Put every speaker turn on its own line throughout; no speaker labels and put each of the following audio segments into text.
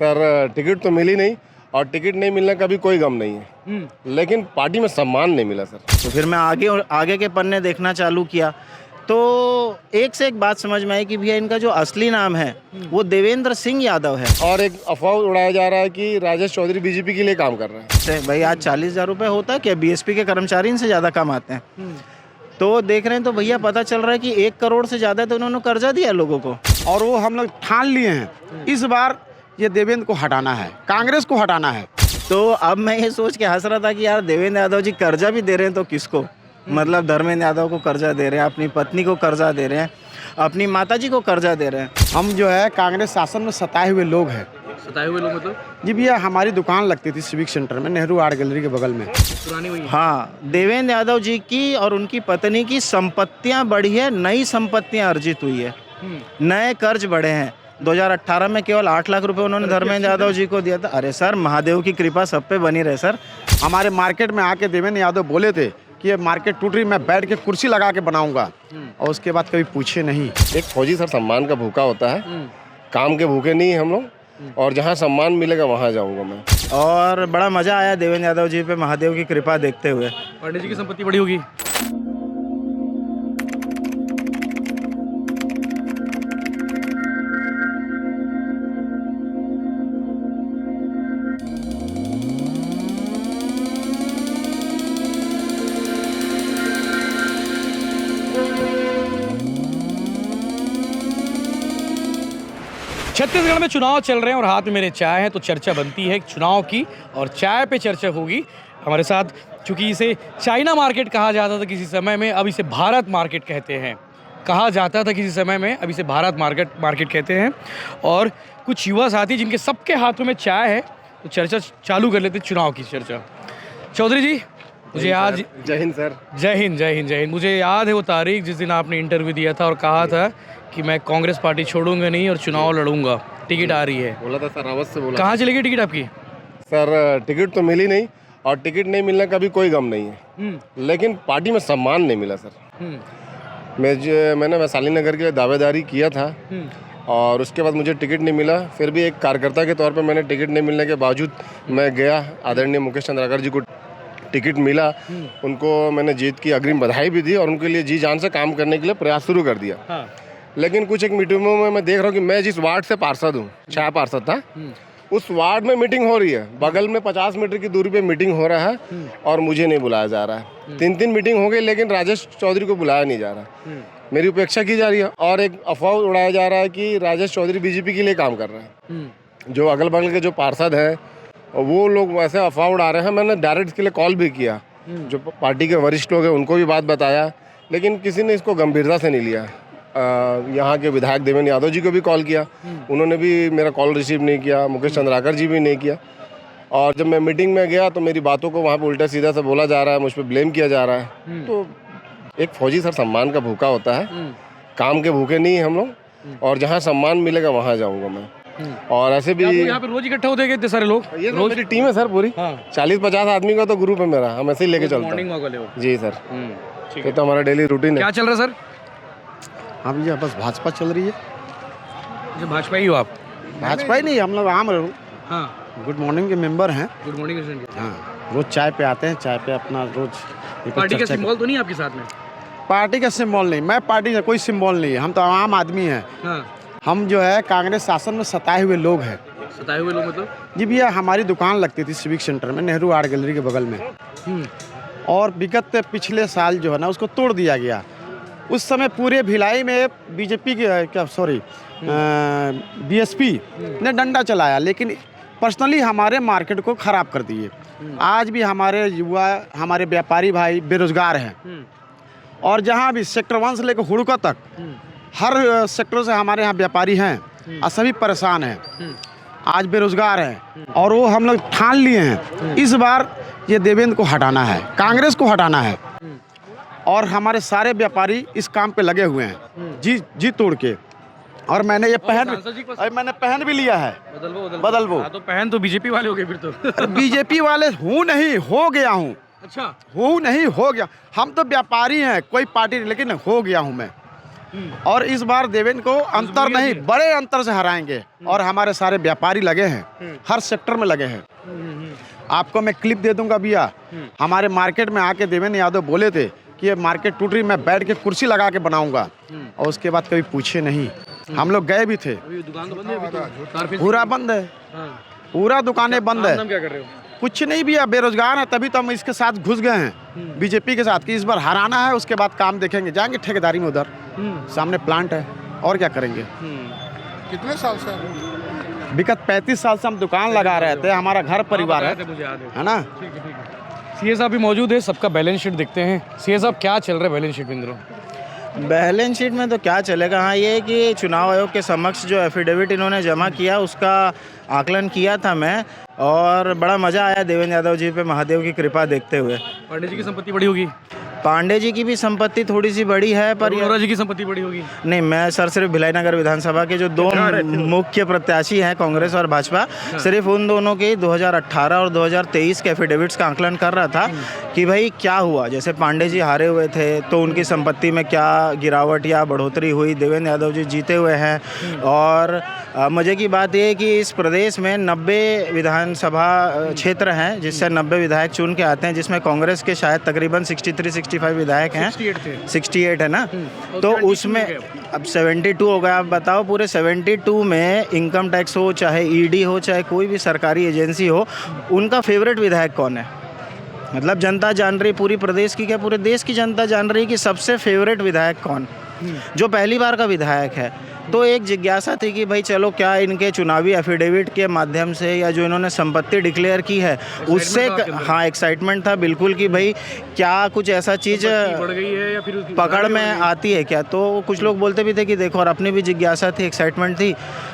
Sir ticket तो मिली नहीं, और टिकट नहीं मिलने का भी कोई गम नहीं है, लेकिन पार्टी में सम्मान नहीं मिला सर।
तो फिर मैं आगे के पन्ने देखना चालू किया तो एक से एक बात समझ में आई कि भैया इनका जो असली नाम है वो देवेंद्र सिंह यादव है।
और एक अफवाह उड़ाया जा रहा है कि राजेश चौधरी बीजेपी के लिए काम कर रहे हैं।
भाई आज 40,000 रुपये होता है क्या? बीएसपी के कर्मचारी इनसे ज़्यादा कमाते हैं। तो देख रहे हैं तो भैया पता चल रहा है कि 1 करोड़ से ज़्यादा तो उन्होंने कर्जा दिया लोगों को।
और वो हम लोग ठान लिए हैं इस बार ये देवेंद्र को हटाना है, कांग्रेस को हटाना है।
तो अब मैं ये सोच के हंस रहा था कि यार देवेंद्र यादव जी कर्जा भी दे रहे हैं तो किसको? मतलब धर्मेंद्र यादव को कर्जा दे रहे हैं, अपनी पत्नी को कर्जा दे रहे हैं, अपनी माताजी को कर्जा दे रहे हैं।
हम जो है कांग्रेस शासन में सताए हुए लोग हैं।
सताए हुए लोग मतलब?
जी भैया, हमारी दुकान लगती थी सिविक सेंटर में, नेहरू आर्ट गैलरी के बगल में।
पुरानी हुई है।
हाँ, देवेंद्र यादव जी की और उनकी पत्नी की संपत्तियां बढ़ी है, नई संपत्तियां अर्जित हुई है, नए कर्ज बढ़े हैं। 2018 में केवल 8 लाख रुपए उन्होंने धर्मेंद्र यादव जी को दिया था। अरे सर, महादेव की कृपा सब पे बनी रहे सर।
हमारे मार्केट में आके देवेंद्र यादव बोले थे कि ये मार्केट टूट रही, मैं बैठ के कुर्सी लगा के बनाऊंगा, और उसके बाद कभी पूछे नहीं।
एक फौजी सर सम्मान का भूखा होता है, काम के भूखे नहीं हम लोग, और जहाँ सम्मान मिलेगा वहाँ जाऊँगा मैं।
और बड़ा मजा आया देवेंद्र यादव जी पे महादेव की कृपा देखते हुए।
पांडे जी की संपत्ति बड़ी होगी। छत्तीसगढ़ में चुनाव चल रहे हैं और हाथ में मेरे चाय है, तो चर्चा बनती है चुनाव की और चाय पे चर्चा होगी हमारे साथ। चूँकि इसे चाइना मार्केट कहा जाता था किसी समय में, अब इसे भारत मार्केट कहते हैं। कहा जाता था किसी समय में, अब इसे भारत मार्केट कहते हैं। और कुछ युवा साथी जिनके सबके हाथों में चाय है, तो चर्चा चालू कर लेते चुनाव की चर्चा। चौधरी जी, मुझे याद,
जय हिंद सर।
जय हिंद जय हिंद जय हिंद। मुझे याद है वो तारीख जिस दिन आपने इंटरव्यू दिया था और कहा था कि मैं कांग्रेस पार्टी छोड़ूंगा नहीं और चुनाव लड़ूंगा, टिकट आ रही है।
बोला था सर, रावत से बोला।
कहाँ चलेगी टिकट आपकी?
सर टिकट तो मिली नहीं, और टिकट नहीं मिलने का भी कोई गम नहीं है, लेकिन पार्टी में सम्मान नहीं मिला सर। मैंने वैशाली नगर के लिए दावेदारी किया था, और उसके बाद मुझे टिकट नहीं मिला। फिर भी एक कार्यकर्ता के तौर पे मैंने टिकट नहीं मिलने के बावजूद मैं गया, आदरणीय मुकेश चंद्राकर जी को टिकट मिला, उनको मैंने जीत की अग्रिम बधाई भी दी और उनके लिए जी जान से काम करने के लिए प्रयास शुरू कर दिया।
हाँ।
लेकिन कुछ एक मीटिंगों में मैं देख रहा हूँ कि मैं जिस वार्ड से पार्षद हूँ, 6 पार्षद था, उस वार्ड में मीटिंग हो रही है, बगल में 50 मीटर की दूरी पे मीटिंग हो रहा है, और मुझे नहीं बुलाया जा रहा है। 3 मीटिंग हो गई, लेकिन राजेश चौधरी को बुलाया नहीं जा रहा। मेरी उपेक्षा की जा रही है, और एक अफवाह उड़ाया जा रहा है कि राजेश चौधरी बीजेपी के लिए काम कर रहा है। जो अगल बगल के जो पार्षद हैं वो लोग वैसे अफवाह उड़ा रहे हैं। मैंने डायरेक्ट इसके लिए कॉल भी किया, जो पार्टी के वरिष्ठ लोग हैं उनको भी बात बताया, लेकिन किसी ने इसको गंभीरता से नहीं लिया। यहाँ के विधायक देवेंद्र यादव जी को भी कॉल किया, उन्होंने भी मेरा कॉल रिसीव नहीं किया, मुकेश चंद्राकर जी भी नहीं किया। और जब मैं मीटिंग में गया तो मेरी बातों को वहाँ पे उल्टा सीधा से बोला जा रहा है, मुझ पर ब्लेम किया जा रहा है। तो एक फौजी सर सम्मान का भूखा होता है, काम के भूखे नहीं हम लोग, और जहाँ सम्मान मिलेगा वहाँ जाऊँगा मैं। और ऐसे भी
यहाँ पे रोज इकट्ठा होते हैं इतने सारे लोग?
ये रोज मेरी टीम है सर पूरी, 40-50 आदमी का तो ग्रुप है मेरा, हम ऐसे ही लेके चलते हैं।
मॉर्निंग वॉक वाले हो?
जी सर, ये तो हमारा डेली रूटीन है।
क्या चल रहा है सर?
हाँ भैया, बस भाजपा चल रही है।
जो भाजपा ही हो आप?
भाजपा ही नहीं, हम लोग आम
हाँ,
गुड मॉर्निंग के मेंबर हैं।
Good morning.
हाँ, रोज चाय पे आते हैं, चाय पे अपना रोज।
पार्टी का सिंबल तो नहीं आपके साथ में?
पार्टी का सिंबल नहीं, मैं पार्टी का कोई सिंबल नहीं है, हम तो आम आदमी हैं।
हाँ।
हम जो है कांग्रेस शासन में सताए हुए लोग हैं।
सताए हुए लोग मतलब?
जी भैया, हमारी दुकान लगती थी सिविक सेंटर में, नेहरू आर्ट गैलरी के बगल में, और विगत पिछले साल जो है ना उसको तोड़ दिया गया। उस समय पूरे भिलाई में बीजेपी के बीएसपी ने डंडा चलाया, लेकिन पर्सनली हमारे मार्केट को ख़राब कर दिए। आज भी हमारे युवा, हमारे व्यापारी भाई बेरोजगार हैं, और जहाँ भी सेक्टर 1 से लेकर हुड़का तक हर सेक्टर से हमारे यहाँ व्यापारी हैं, और सभी परेशान हैं, आज बेरोजगार हैं। और वो हम लोग ठान लिए हैं इस बार ये देवेंद्र को हटाना है, कांग्रेस को हटाना है, और हमारे सारे व्यापारी इस काम पे लगे हुए हैं जी तोड़ के। और मैंने ये मैंने पहन भी लिया है। बदलवो।
तो पहन तो बीजेपी वाले हो गए फिर तो।
बीजेपी वाले हूँ नहीं, हो गया हूँ।
अच्छा,
हूँ नहीं, हो गया। हम तो व्यापारी हैं, कोई पार्टी नहीं, लेकिन हो गया हूँ मैं। और इस बार देवेंद्र को अंतर नहीं, बड़े अंतर से हराएंगे। और हमारे सारे व्यापारी लगे हैं, हर सेक्टर में लगे हैं। आपको मैं क्लिप दे दूंगा भैया, हमारे मार्केट में आके देवेंद्र यादव बोले थे कि ये मार्केट टूट रही, मैं बैठ के कुर्सी लगा के बनाऊंगा, और उसके बाद कभी पूछे नहीं। हम लोग गए भी थे,
दुकान तो बंद है अभी तो।
पूरा बंद है, पूरा दुकानें बंद है।
क्या कर रहे हो?
कुछ नहीं भैया, बेरोजगार है, तभी तो हम इसके साथ घुस गए हैं बीजेपी के साथ कि इस बार हराना है, उसके बाद काम देखेंगे। जाएंगे ठेकेदारी में, उधर सामने प्लांट है, और क्या करेंगे।
कितने साल से
विगत 35 साल से हम दुकान लगा रहे थे, हमारा घर परिवार है ना।
सीए साहब भी मौजूद है, सबका बैलेंस शीट देखते हैं। सीए साहब क्या चल रहा है बैलेंस शीट में इन दिनों?
बैलेंस शीट में तो क्या चलेगा। हाँ, ये है कि चुनाव आयोग के समक्ष जो एफिडेविट इन्होंने जमा किया उसका आकलन किया था मैं, और बड़ा मज़ा आया देवेंद्र यादव जी पे महादेव की कृपा देखते हुए।
पांडे जी की संपत्ति बड़ी होगी?
पांडे जी की भी संपत्ति थोड़ी सी बड़ी है, पर
अरोड़ा जी की संपत्ति बड़ी होगी?
नहीं, मैं सर सिर्फ भिलाई नगर विधानसभा के जो दो मुख्य प्रत्याशी हैं, कांग्रेस और भाजपा, सिर्फ उन दोनों के 2018 और 2023 के एफिडेविट्स का आकलन कर रहा था कि भाई क्या हुआ। जैसे पांडे जी हारे हुए थे तो उनकी संपत्ति में क्या गिरावट या बढ़ोतरी हुई, देवेंद्र यादव जी जीते हुए हैं। और मज़े की बात यह है कि इस प्रदेश में 90 विधानसभा क्षेत्र हैं, जिससे 90 विधायक चुन के आते हैं, जिसमें कांग्रेस के शायद तकरीबन 63-65 विधायक हैं। 68 है ना। तो उसमें अब 72 हो गया। आप बताओ, पूरे 72 में इनकम टैक्स हो, चाहे ईडी हो, चाहे कोई भी सरकारी एजेंसी हो, उनका फेवरेट विधायक कौन है? मतलब जनता जान रही, पूरी प्रदेश की क्या पूरे देश की जनता जान रही कि सबसे फेवरेट विधायक कौन, जो पहली बार का विधायक है। तो एक जिज्ञासा थी कि भाई चलो क्या इनके चुनावी एफिडेविट के माध्यम से या जो इन्होंने संपत्ति डिक्लेयर की है उससे, हाँ एक्साइटमेंट था बिल्कुल कि भाई क्या कुछ ऐसा चीज़
बढ़ गई है या फिर
पकड़ में आती है क्या। तो कुछ लोग बोलते भी थे कि देखो, और अपनी भी जिज्ञासा थी, एक्साइटमेंट थी,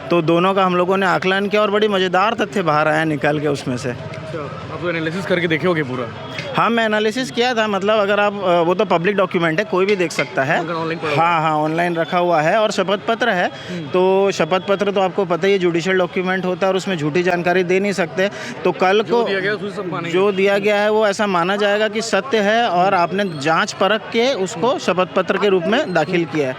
तो दोनों का हम लोगों ने आकलन किया और बड़ी मज़ेदार तथ्य बाहर आया निकल के उसमें से।
आप तो एनालिसिस करके देखे होगे पूरा?
हाँ, मैं एनालिसिस किया था। मतलब अगर आप, वो तो पब्लिक डॉक्यूमेंट है, कोई भी देख सकता है। हाँ हाँ, ऑनलाइन रखा हुआ है। और शपथ पत्र है, तो शपथ पत्र तो आपको पता ही है जुडिशियल डॉक्यूमेंट होता है, और उसमें झूठी जानकारी दे नहीं सकते। तो कल को जो दिया गया है वो ऐसा माना जाएगा कि सत्य है, और आपने जांच परख के उसको शपथ पत्र के रूप में दाखिल किया है।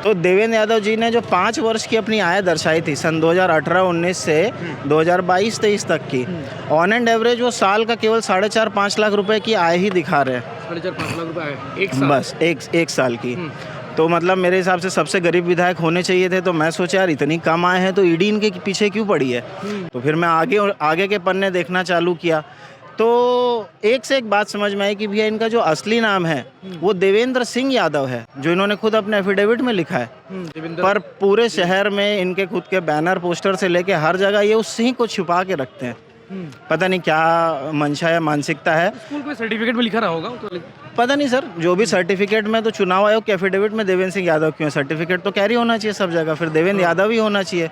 तो देवेंद्र यादव जी ने जो 5 वर्ष की अपनी आय दर्शाई थी, सन 2018-19 से 2022-23 तक की, ऑन एंड एवरेज वो साल का केवल 4.5-5 लाख रुपए की आय ही दिखा रहे हैं।
4.5-5 लाख रुपए एक साल? बस
एक साल की। तो मतलब मेरे हिसाब से सबसे गरीब विधायक होने चाहिए थे। तो मैं सोचा यार इतनी कम आए हैं तो ईडी इनके पीछे क्यों पड़ी है। तो फिर मैं आगे के पन्ने देखना चालू किया, तो एक से एक बात समझ में आई कि भैया इनका जो असली नाम है वो देवेंद्र सिंह यादव है, जो इन्होंने खुद अपने एफिडेविट में लिखा है। पर पूरे शहर में इनके खुद के बैनर पोस्टर से लेके हर जगह ये उस सिंह को छुपा के रखते हैं। पता नहीं क्या मंशा या मानसिकता है।
स्कूल कोई सर्टिफिकेट में लिखा रहा होगा तो
पता नहीं सर, जो भी सर्टिफिकेट में, तो चुनाव आयोग के एफिडेविट में देवेंद्र सिंह यादव क्यों है? सर्टिफिकेट तो कैरी होना चाहिए सब जगह, फिर देवेंद्र यादव ही होना चाहिए।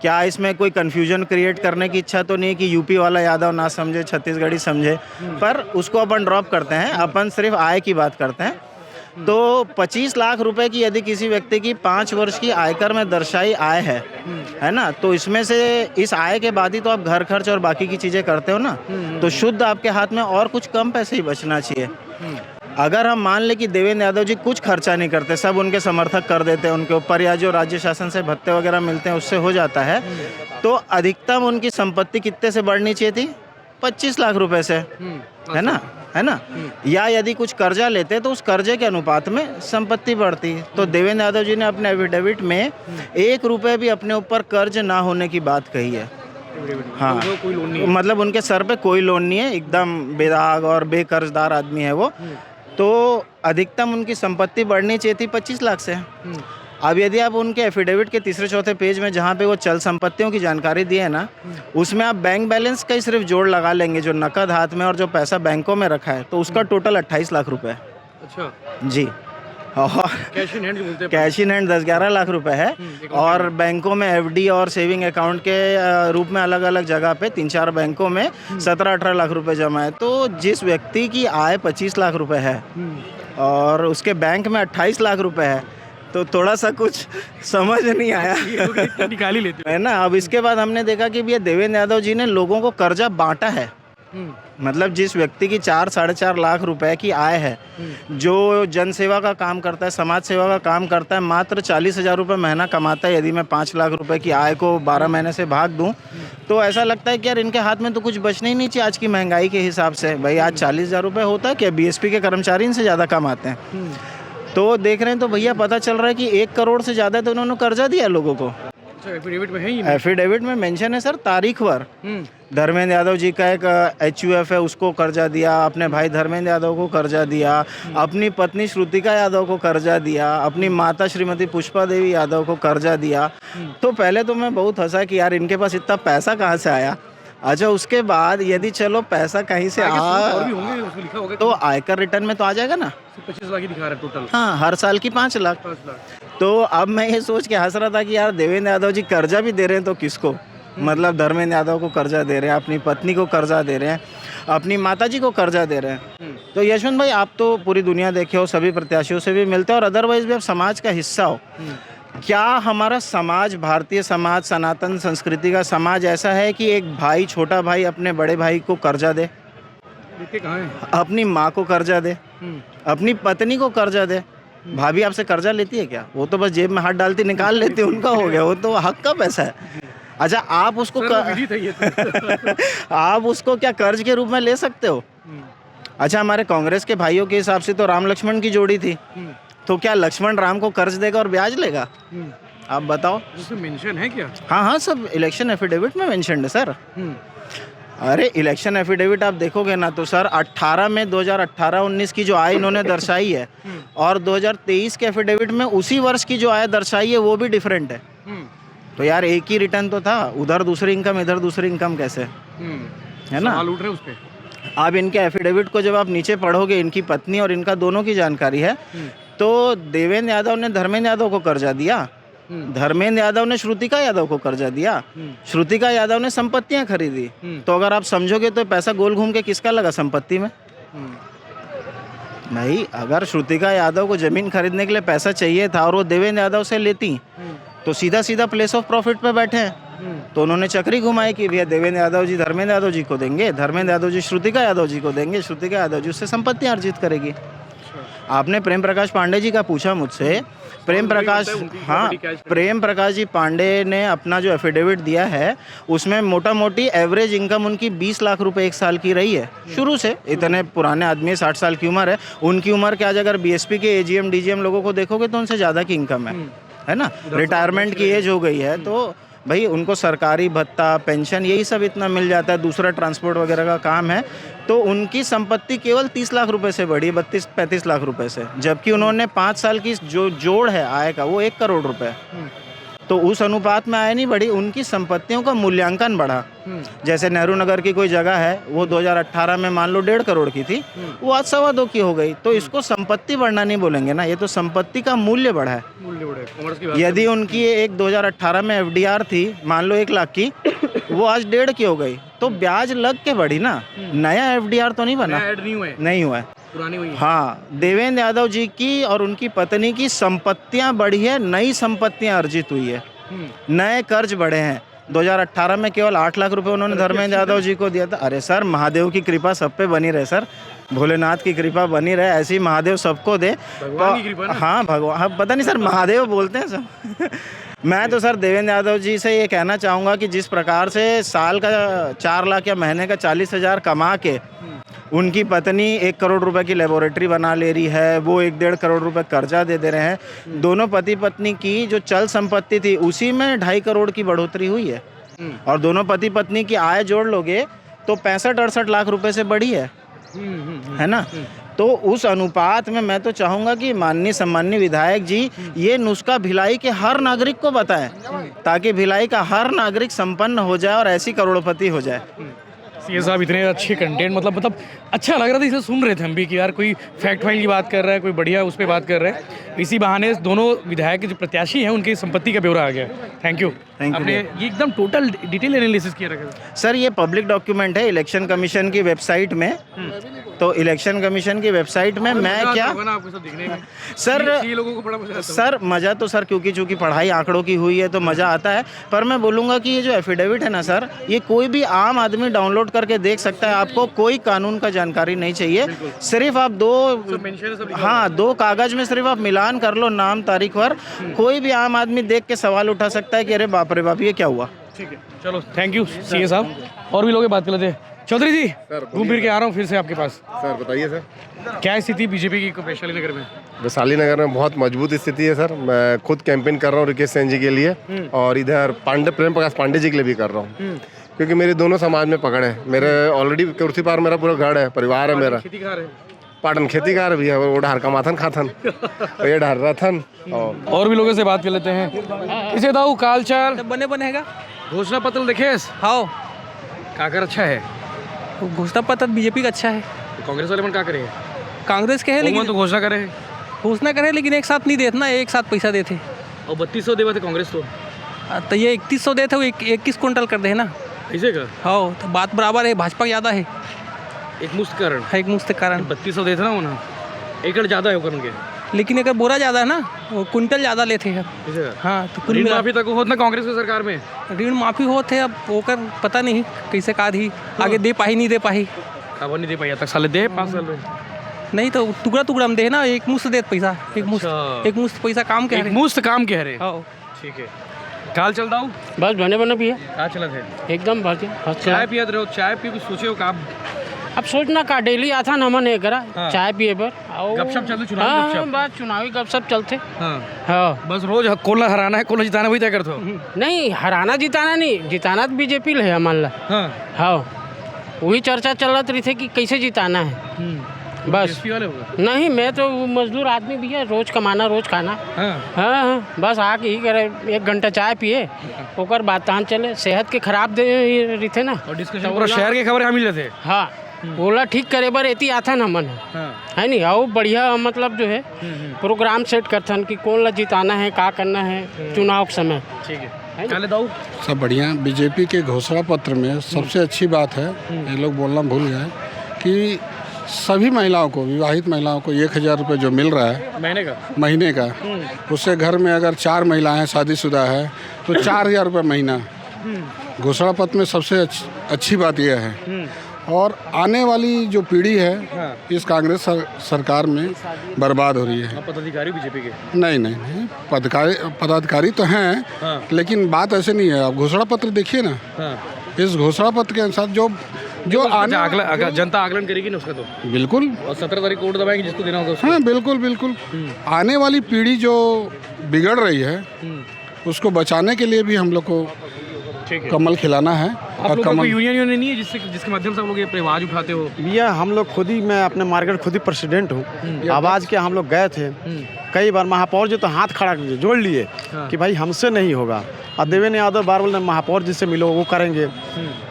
क्या इसमें कोई कन्फ्यूजन क्रिएट करने की इच्छा तो नहीं है कि यूपी वाला यादव ना समझे, छत्तीसगढ़ी समझे? पर उसको अपन ड्रॉप करते हैं, अपन सिर्फ आय की बात करते हैं। तो 25 लाख रुपए की यदि किसी व्यक्ति की 5 वर्ष की आयकर में दर्शाई आय है ना, तो इसमें से इस आय के बाद ही तो आप घर खर्च और बाकी की चीज़ें करते हो ना, तो शुद्ध आपके हाथ में और कुछ कम पैसे ही बचना चाहिए। अगर हम मान लें कि देवेंद्र यादव जी कुछ खर्चा नहीं करते, सब उनके समर्थक कर देते हैं उनके ऊपर, या जो राज्य शासन से भत्ते वगैरह मिलते हैं उससे हो जाता है, तो अधिकतम उनकी संपत्ति कितने से बढ़नी चाहिए थी? 25 लाख रुपए से, है ना। या यदि कुछ कर्जा लेते तो उस कर्जे के अनुपात में संपत्ति बढ़ती। तो देवेंद्र यादव जी ने अपने एफिडेविट में 1 रुपये भी अपने ऊपर कर्ज ना होने की बात कही है। हाँ,
कोई लोन नहीं,
मतलब उनके सर पे कोई लोन नहीं है, एकदम बेदाग और बेकर्जदार आदमी है वो। तो अधिकतम उनकी संपत्ति बढ़नी चाहिए थी 25 लाख से। अब यदि आप उनके एफिडेविट के 3-4 पेज में जहाँ पे वो चल संपत्तियों की जानकारी दी है ना, उसमें आप बैंक बैलेंस का ही सिर्फ जोड़ लगा लेंगे, जो नकद हाथ में और जो पैसा बैंकों में रखा है, तो उसका टोटल 28 लाख रुपए है।
अच्छा
जी। और
कैश इन हैंड जो बोलते हैं,
कैश इन हैंड 10-11 लाख रुपए है, और बैंकों में एफडी और सेविंग अकाउंट के रूप में अलग अलग जगह पे 3-4 बैंकों में 17-18 लाख रुपए जमा है। तो जिस व्यक्ति की आय 25 लाख रुपए है और उसके बैंक में 28 लाख रुपए है, तो थोड़ा सा कुछ समझ नहीं आया
निकाल ही लेते
है ना। अब इसके बाद हमने देखा कि भैया देवेंद्र यादव जी ने लोगों को कर्जा बांटा है, मतलब जिस व्यक्ति की 4-4.5 लाख रुपए की आय है, जो जन सेवा का काम करता है, समाज सेवा का काम करता है, मात्र 40,000 रुपये महीना कमाता है, यदि मैं 5 लाख रुपए की आय को 12 महीने से भाग दूं, तो ऐसा लगता है कि यार इनके हाथ में तो कुछ बचना ही नहीं चाहिए आज की महंगाई के हिसाब से। भाई आज 40,000 रुपये होता है क्या? बीएसपी के कर्मचारी इनसे ज़्यादा कमाते हैं। तो देख रहे हैं तो भैया पता चल रहा है कि 1 करोड़ से ज़्यादा तो उन्होंने कर्जा दिया लोगों को।
एफिडेविट में है ही
एफिडेविट में मेंशन है सर, तारीख पर। धर्मेंद्र यादव जी का एक HUF है, उसको कर्जा दिया, अपने भाई धर्मेंद्र यादव को कर्जा दिया, अपनी पत्नी श्रुतिका यादव को कर्जा दिया, अपनी माता श्रीमती पुष्पा देवी यादव को कर्जा दिया। तो पहले तो मैं बहुत हंसा कि यार इनके पास इतना पैसा कहाँ से आया। अच्छा, उसके बाद यदि चलो पैसा कहीं से
और भी होंगे, उसमें लिखा होगा
तो आयकर रिटर्न में तो आ जाएगा ना।
25 लाख ही दिखा रहा है टोटल।
हाँ, हर साल की 5 लाख।
5 लाख।
तो अब मैं ये सोच के हंस रहा था कि यार देवेंद्र यादव जी कर्जा भी दे रहे हैं तो किसको? मतलब धर्मेंद्र यादव को कर्जा दे रहे हैं, अपनी पत्नी को कर्जा दे रहे हैं, अपनी माताजी को कर्जा दे रहे हैं। तो यशवंत भाई, आप तो पूरी दुनिया देखे हो, सभी प्रत्याशियों से भी मिलते हो और अदरवाइज भी आप समाज का हिस्सा हो। क्या हमारा समाज, भारतीय समाज, सनातन संस्कृति का समाज ऐसा है कि एक भाई, छोटा भाई अपने बड़े भाई को कर्जा दे,
देते कहाँ हैं?
अपनी माँ को कर्जा दे, अपनी पत्नी को कर्जा दे? भाभी आपसे कर्जा लेती है क्या? वो तो बस जेब में हाथ डालती निकाल लेती, उनका हो गया, वो तो हक का पैसा है। अच्छा, आप उसको आप उसको क्या कर्ज के रूप में ले सकते हो? अच्छा, हमारे कांग्रेस के भाइयों के हिसाब से तो राम लक्ष्मण की जोड़ी थी, तो क्या लक्ष्मण राम को कर्ज देगा और ब्याज लेगा? आप बताओ।
उसमें मेंशन है क्या?
हाँ, सब इलेक्शन एफिडेविट में मेंशन्ड है सर। अरे इलेक्शन एफिडेविट आप देखोगे ना तो सर 18 में 2018-19 की जो आय इन्होंने दर्शाई है और 2023 के एफिडेविट में उसी वर्ष की जो आय दर्शाई है वो भी डिफरेंट है। तो यार एक ही रिटर्न तो था, उधर दूसरी इनकम, इधर दूसरी इनकम, कैसे? है ना?
सवाल उठ रहे उस पे।
अब इनके एफिडेविट को जब आप नीचे पढ़ोगे, इनकी पत्नी और इनका दोनों की जानकारी है, तो देवेंद्र यादव ने धर्मेंद्र यादव को कर्जा दिया, धर्मेंद्र यादव ने श्रुतिका यादव को कर्जा दिया, श्रुतिका यादव ने संपत्तियां खरीदी। तो अगर आप समझोगे तो पैसा गोल घूम के किसका लगा? संपत्ति में। नहीं, अगर श्रुतिका यादव को जमीन खरीदने के लिए पैसा चाहिए था और वो देवेंद्र यादव से लेती तो सीधा सीधा प्लेस ऑफ प्रॉफिट पे बैठे हैं। तो उन्होंने चक्री घुमाई कि भैया देवेंद्र यादव जी धर्मेंद्र यादव जी को देंगे, धर्मेंद्र यादव जी श्रुतिका यादव जी को देंगे, श्रुतिका यादव जी उससे संपत्ति अर्जित करेगी। आपने प्रेम प्रकाश पांडे जी का पूछा मुझसे, प्रेम प्रकाश, हाँ, प्रेम प्रकाश जी पांडे ने अपना जो एफिडेविट दिया है उसमें मोटा मोटी एवरेज इनकम उनकी 20 लाख रुपए एक साल की रही है शुरू से। इतने पुराने आदमी, 60 साल की उम्र है, उनकी उम्र के आज अगर बीएसपी के एजीएम डीजीएम लोगों को देखोगे तो उनसे ज़्यादा की इनकम है ना? रिटायरमेंट की एज हो गई है तो भाई उनको सरकारी भत्ता, पेंशन, यही सब इतना मिल जाता है, दूसरा ट्रांसपोर्ट वगैरह का काम है। तो उनकी संपत्ति केवल 30 लाख रुपए से बढ़ी, 32-35 लाख रुपए से, जबकि उन्होंने 5 साल की जो जोड़ है आय का वो 1 करोड़ रुपए। तो उस अनुपात में आय नहीं बढ़ी, उनकी संपत्तियों का मूल्यांकन बढ़ा। जैसे नेहरू नगर की कोई जगह है, वो 2018 में मान लो 1.5 करोड़ की थी, वो आज 2.25 की हो गई। तो इसको संपत्ति बढ़ना नहीं बोलेंगे ना, ये तो संपत्ति का मूल्य बढ़ा है। यदि उनकी एक 2018 में एफडीआर थी मान लो 1 लाख की, वो आज 1.5 की हो गई, तो ब्याज लग के बढ़ी ना, नया एफडीआर तो नहीं बना, नहीं हुआ है,
पुरानी हुई है।
हाँ, देवेंद्र यादव जी की और उनकी पत्नी की संपत्तियां बढ़ी है, नई संपत्तियां अर्जित हुई है, नए कर्ज बढ़े हैं। 2018 में केवल 8 लाख रुपए उन्होंने धर्मेंद्र यादव जी को दिया था। अरे सर, महादेव की कृपा सब पे बनी रहे सर, भोलेनाथ की कृपा बनी रहे, ऐसी महादेव सबको दे।
भगवान की कृपा ना?
हाँ, भगवान, हाँ, पता नहीं सर, महादेव बोलते हैं सब। मैं तो सर देवेंद्र यादव जी से ये कहना चाहूँगा कि जिस प्रकार से साल का 4 लाख या महीने का 40,000 कमा के उनकी पत्नी 1 करोड़ रुपए की लेबोरेटरी बना ले रही है, वो 1-1.5 करोड़ रुपए कर्जा दे रहे हैं, दोनों पति पत्नी की जो चल संपत्ति थी उसी में 2.5 करोड़ की बढ़ोतरी हुई है, और दोनों पति पत्नी की आय जोड़ लोगे तो 65-68 लाख रुपए से बढ़ी है ना? तो उस अनुपात में मैं तो चाहूँगा कि माननीय सम्माननीय विधायक जी ये नुस्खा भिलाई के हर नागरिक को बताएं, ताकि भिलाई का हर नागरिक संपन्न हो जाए और ऐसी करोड़पति हो जाए।
ये साहब इतने अच्छे कंटेंट, मतलब अच्छा लग रहा था इसे सुन रहे थे हम भी कि यार कोई फैक्ट फाइल की बात कर रहा है, कोई बढ़िया उस पर बात कर रहे हैं। इसी बहाने दोनों विधायक के जो प्रत्याशी हैं उनकी संपत्ति का ब्यौरा आ गया। Thank you. आपने ये एकदम टोटल डिटेल एनालिसिस किया रखा है
सर। ये पब्लिक डॉक्यूमेंट है इलेक्शन कमीशन की वेबसाइट में, तो इलेक्शन कमीशन की वेबसाइट में मैं क्या सर,
लोगों को बड़ा मजा आता है
सर, मज़ा तो सर क्योंकि चूँकि पढ़ाई आंकड़ों की हुई है तो मज़ा आता है, पर मैं बोलूँगा कि ये जो एफिडेविट है ना सर, ये कोई भी आम आदमी डाउनलोड करके देख सकता है। आपको कोई कानून का जानकारी नहीं चाहिए, सिर्फ आप हाँ 2 कागज में सिर्फ आप मिलान कर लो, नाम तारीख पर। कोई भी आम आदमी देख के सवाल उठा सकता है कि अरे बाप रे बाप ये क्या हुआ।
ठीक है, चलो थैंक यू सीए साहब। और भी लोग बात कर लेते हैं। चौधरी जी, घूम फिर के आ रहा हूँ फिर से आपके पास।
सर बताइए सर,
क्या स्थिति बीजेपी की वैशाली नगर में?
वैशाली नगर में बहुत मजबूत स्थिति है सर। मैं खुद कैंपेन कर रहा हूँ रिकेश सेन जी के लिए, और इधर प्रेम प्रकाश पांडे जी के लिए भी कर रहा हूँ, क्योंकि मेरे दोनों समाज में पकड़ है। मेरे ऑलरेडी कुर्सी पार मेरा पूरा घर है, परिवार है मेरा। पाटन खेतीकार भी है, वो ढार का माथन खाथन और ये ढार रथन।
और भी लोगों से बात कर लेते हैं। इसे दाऊ काल चाल
बने बनेगा
घोषणा पत्र देखे?
हाँ
काकर अच्छा है?
घोषणा पत्र बीजेपी का अच्छा है।
कांग्रेस वाले मन का करे?
कांग्रेस के है लेकिन
तो घोषणा करे,
घोषणा करे लेकिन एक साथ नहीं देते ना, एक साथ पैसा देते।
और 3200 देवा थे कांग्रेस
तो ये 3100 देते, वो 21 कुंटल कर दे ना।
ऐसे का?
हाँ तो बात बराबर है, भाजपा ज़्यादा है।
एक मुश्त कारण,
एक मुश्त कारण
3200 देते ना होना, एकड़ ज़्यादा है उनके।
लेकिन अगर बोरा ज़्यादा है ना, वो कुंटल ज़्यादा लेते हैं। हाँ तो कुल
माफी तक होता ना कांग्रेस की सरकार में,
ऋण माफी होते, अब होकर पता नहीं कैसे कार ही आगे दे पाही नहीं दे पाही।
खबर नहीं दे पाई तक साले दे 5 साल में
नहीं तो टुकड़ा टुकड़ा हम दे ना, एक मुश्त देते पैसा, एक मुश्त पैसा काम कह रहे,
मुश्त काम कह रहे।
हाँ
ठीक है, काल चलता हूँ
बस बने बने पिए
क्या चला थे?
एकदम बढ़िया।
चाय पिया रहे हो? चाय पी कुछ सोचे हो का?
अब सोचना का डेली आता ना मन करा चाय पिए पर
गपशप चलते, चुनावी
हाँ
गपशप।
बस चुनावी गपशप चलते।
हाँ
हाँ
बस रोज कोला हराना है, कोला जिताना, वही तय करते हो?
नहीं हराना जिताना नहीं, जिताना तो बीजेपी है मान ला।
हाँ
हाँ वही चर्चा चल रही थी कि कैसे जिताना है बस।
बीजेपी वाले होगा?
नहीं मैं तो मजदूर आदमी भी है, रोज कमाना रोज खाना।
हाँ
हाँ हाँ बस आके ही करे 1 घंटा चाय पिए, ओकर बात तान चले। सेहत के खराब दे रही थे ना,
और डिस्कशन पूरा शहर के खबर हम मिल रहे थे।
हाँ बोला ठीक करे बर एती आता ना मन है नहीं आओ बढ़िया, मतलब जो है प्रोग्राम सेट करथन कि कौन ला जिताना है, का करना है चुनाव के समय।
ठीक है, काले दाऊ
सब बढ़िया। बीजेपी के घोषणा पत्र में सबसे अच्छी बात है, ये लोग बोलना भूल गए, कि सभी महिलाओं को, विवाहित महिलाओं को 1000 रुपये जो मिल रहा है महीने का, उससे घर में अगर 4 महिलाएं शादीशुदा है तो 4000 रुपये महीना। घोषणा पत्र में सबसे अच्छी बात यह है। और आने वाली जो पीढ़ी है इस कांग्रेस सरकार में बर्बाद हो रही है।
पदाधिकारी बीजेपी के?
नहीं पदाधिकारी तो हैं, लेकिन बात ऐसे नहीं है। आप घोषणा पत्र देखिए ना, इस घोषणा पत्र के अनुसार जो आने
जनता आकलन करेगी ना उसका, तो
बिल्कुल।
और 17 तारीख को वोट दबाएंगे जिसको देना होगा।
हाँ बिल्कुल। आने वाली पीढ़ी जो बिगड़ रही है उसको बचाने के लिए भी हम लोग को कमल खिलाना है।
और कमल यूनियन नहीं है जिसके माध्यम से हम लोग ये आवाज उठाते हो?
भैया हम लोग खुद ही, मैं अपने मार्केट खुद ही प्रेसिडेंट हूँ। आवाज़ के हम लोग गए थे कई बार, महापौर जी तो हाथ खड़ा जोड़ लिए कि भाई हमसे नहीं होगा। और देवेंद्र यादव बार बोले महापौर जी से मिलो, वो करेंगे।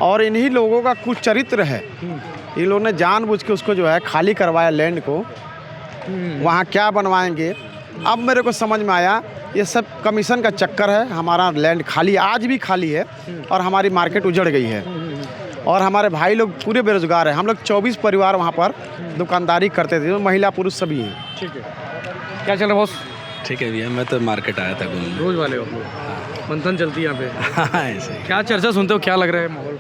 और इन्हीं लोगों का कुछ चरित्र है, इन लोगों ने जानबूझ के उसको जो है खाली करवाया लैंड को, वहाँ क्या बनवाएंगे। अब मेरे को समझ में आया ये सब कमीशन का चक्कर है। हमारा लैंड खाली, आज भी खाली है, और हमारी मार्केट उजड़ गई है, और हमारे भाई लोग पूरे बेरोजगार हैं। हम लोग 24 परिवार वहाँ पर दुकानदारी करते थे, महिला पुरुष सभी हैं।
ठीक है, क्या चल रहा बॉस?
ठीक है भैया, मैं तो मार्केट आया था घूमने।
रोज वाले हो मंथन चलती है यहाँ पे?
हाँ ऐसे ही।
क्या चर्चा सुनते हो, क्या लग रहा है माहौल?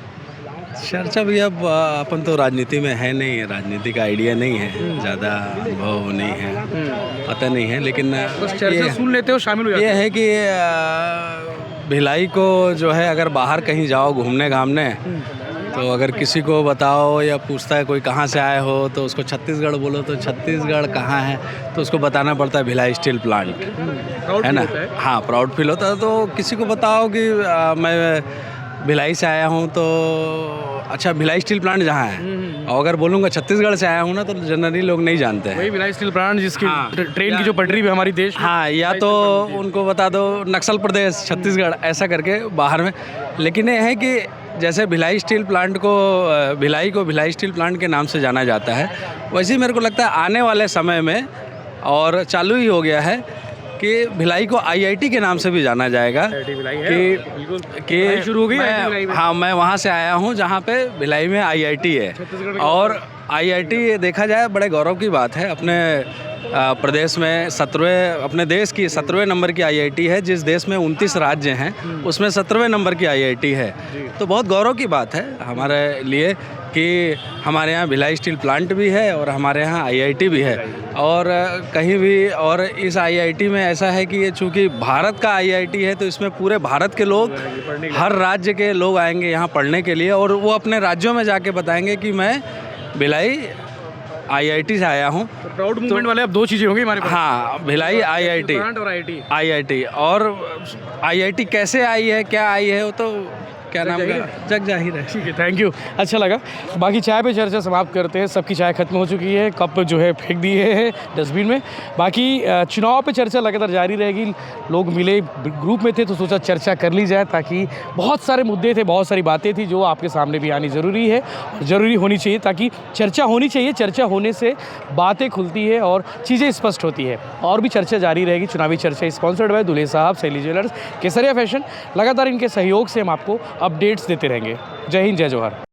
चर्चा भैया, अपन तो राजनीति में है नहीं, राजनीति का आइडिया नहीं है, ज़्यादा अनुभव नहीं है, पता नहीं है। लेकिन
बस चर्चा सुन लेते हो, शामिल हो जाते
ये है कि भिलाई को जो है, अगर बाहर कहीं जाओ घूमने घामने, तो अगर किसी को बताओ या पूछता है कोई कहाँ से आए हो, तो उसको छत्तीसगढ़ बोलो तो छत्तीसगढ़ कहाँ है, तो उसको बताना पड़ता है भिलाई स्टील प्लांट, है ना। हाँ प्राउड फील होता है। तो किसी को बताओ कि मैं भिलाई से आया हूँ, तो अच्छा भिलाई स्टील प्लांट जहाँ है, और अगर बोलूँगा छत्तीसगढ़ से आया हूँ ना, तो जनरली लोग नहीं जानते हैं।
वही भिलाई स्टील प्लांट जिसकी ट्रेन की जो पटरी भी हमारी देश में।
हाँ, या तो उनको बता दो नक्सल प्रदेश छत्तीसगढ़, ऐसा करके बाहर में। लेकिन ये है कि जैसे भिलाई स्टील प्लांट को भिलाई स्टील प्लांट के नाम से जाना जाता है, वैसे ही मेरे को लगता है आने वाले समय में, और चालू ही हो गया है, कि भिलाई को आईआईटी के नाम से भी जाना जाएगा। कि
शुरू हो गई।
हाँ, मैं वहाँ से आया हूँ जहाँ पे भिलाई में आईआईटी है, और आईआईटी देखा जाए बड़े गौरव की बात है। अपने प्रदेश में 17वें, अपने देश की 17वें नंबर की आईआईटी है। जिस देश में 29 राज्य हैं उसमें 17वें नंबर की आईआईटी है। तो बहुत गौरव की बात है हमारे लिए कि हमारे यहाँ भिलाई स्टील प्लांट भी है और हमारे यहाँ आईआईटी भी है। और कहीं भी, और इस आईआईटी में ऐसा है कि ये चूँकि भारत का आईआईटी है तो इसमें पूरे भारत के लोग, हर राज्य के लोग आएंगे यहाँ पढ़ने के लिए और वो अपने राज्यों में जाके बताएंगे कि मैं भिलाई आईआईटी से आया हूँ।
प्राउड मूवमेंट वाले अब 2 चीज़ें होंगी हमारे पास।
हाँ, भिलाई आईआईटी
और
आईआईटी और आईआईटी कैसे आई है, क्या आई है, वो तो क्या नाम का जग जाहिर है।
ठीक है, थैंक यू, अच्छा लगा। बाकी चाय पे चर्चा समाप्त करते हैं। सबकी चाय खत्म हो चुकी है, कप जो है फेंक दिए हैं डस्टबिन में। बाकी चुनाव पे चर्चा लगातार जारी रहेगी। लोग मिले, ग्रुप में थे तो सोचा चर्चा कर ली जाए, ताकि बहुत सारे मुद्दे थे, बहुत सारी बातें थी जो आपके सामने भी आनी ज़रूरी है और ज़रूरी होनी चाहिए, ताकि चर्चा होनी चाहिए। चर्चा होने से बातें खुलती है और चीज़ें स्पष्ट होती है। और भी चर्चा जारी रहेगी। चुनावी चर्चा स्पॉन्सर्ड बाय दुल्हे साहब, शैली ज्वेलर्स, केसरिया फैशन। लगातार इनके सहयोग से हम आपको अपडेट्स देते रहेंगे। जय हिंद, जय जवाहर।